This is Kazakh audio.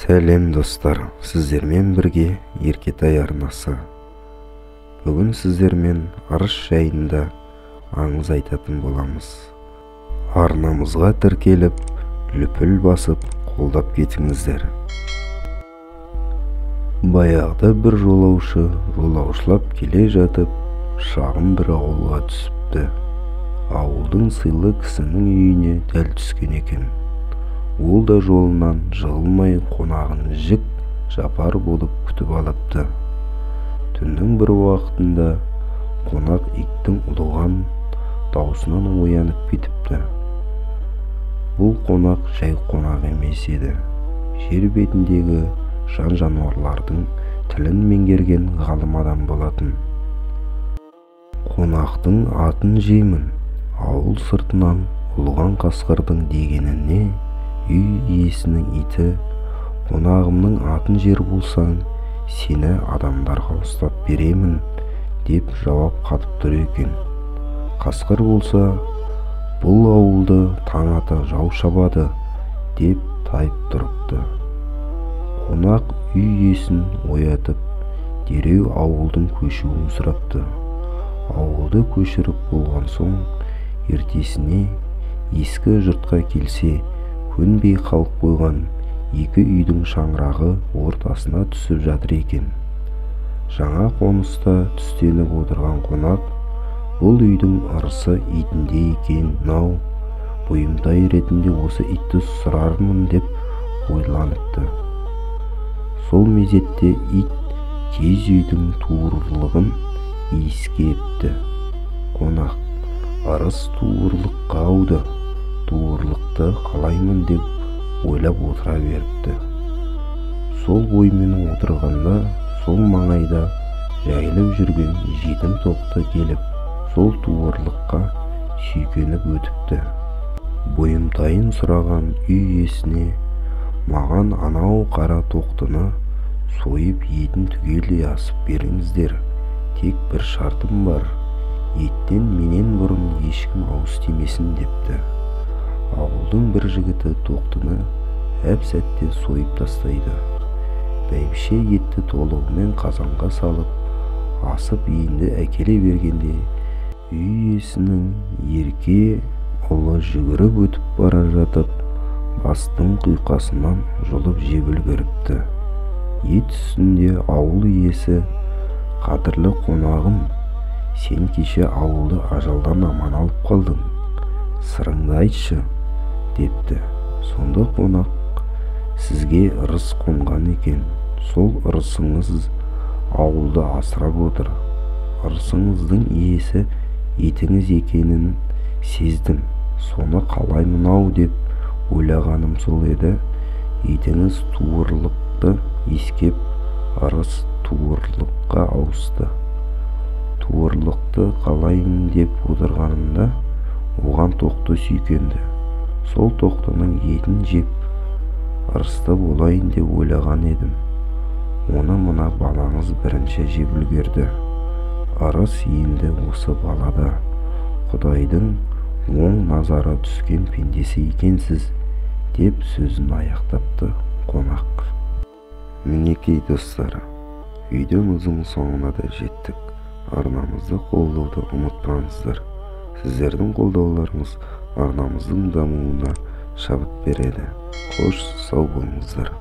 Сәлем достар, сіздермен бірге Еркетай арнасы. Бүгін сіздермен арыс жайында аңыз айтатын боламыз. Арнамызға тіркеліп, лүпіл басып, қолдап кетіңіздер. Баяғыда бір жолаушылап келе жатып, шағын бір ауылға түсіпті. Ауылдың сыйлы кісінің үйіне дәл түскен екен. Ол да жолынан жығылмай қонағын жік жапар болып күтіп алыпты. Түннің бір уақытында қонақ иттің ұлыған даусынан оянып кетіпті. Бұл қонақ жай қонақ емес еді. Жер бетіндегі жан-жануарлардың тілін меңгерген ғалым адам болатын. Қонақтың атын жеймін, ауыл сыртынан ұлыған қасқырдың дегеніне үй иесінің иті, қонағымның атын жер болсаң, сені адамдарға ұстап беремін, деп жауап қатып тұр екен. Қасқыр болса, бұл ауылды таң ата жау шабады, деп тайып тұрыпты. Қонақ үй иесін оятып, дереу ауылдың көшуін сұрапты. Ауылды көшіріп болған соң, ертесіне ескі жұртқа келсе, көнбей қалып қойған екі үйдің шаңырағы ортасына түсіп жатыр екен. Жаңа қоныста түстеніп отырған қонақ, бұл үйдің ырысы итінде екен-ау, бұйымтай ретінде осы итті сұрармын деп ойланыпты. Сол мезетте ит киіз үйдің туырлығын иіскепті. Қонақ ырыс туырлыққа ауды. Туырлықты қалаймын деп ойлап отыра беріпті. Сол боймен отырғанда, сол маңайда жайылып жүрген жетім тоқты келіп, сол туырлыққа сүйкеніп өтіпті. Бұйымтайын сұраған үй иесіне, маған анау қара тоқтыны сойып етін түгелдей асып беріңіздер. Тек бір шартым бар, еттен менен бұрын ешкім ауыз тимесін депті. Ауылдың бір жігіті тоқтыны әп-сәтте сойып тастайды. Бәйбіше етті толығымен қазанға салып, асып енді әкеле бергенде, үй иесінің ерке ұлы жүгіріп өтіп бара жатып, бастың құйқасынан жұлып жеп үлгеріпті. Ет үстінде ауыл иесі, қадірлі қонағым, сен кеше ауылды ажалдан аман алып қалдың, сырыңды айтшы, депті. Сонда қонақ, сізге ырыс қонған екен, сол ырысыңыз ауылды асырап отыр. Ырысыңыздың иесі етіңіз екенін сездім, соны қалаймын-ау деп ойлағаным сол еді. Етіңіз туырлықты иіскеп, ырыс туырлыққа ауысты. Туырлықты қалаймын деп отырғанымда, оған тоқты сүйкенді. Сол тоқтының етін жеп, ырысты болайын деп ойлаған едім. Оны мына балаңыз бірінші жеп үлгерді. Ырыс енді осы балада. Құдайдың оң назары түскен пендесі екенсіз, деп сөзін аяқтапты қонақ. Мінекей достар, видеомыздың соңына да жеттік. Арнамызды қолдауды ұмытпаңыздар. Сіздердің қолдауларыңыз арнамыздың дамуына шабыт береді. Қош сау болыңыздар.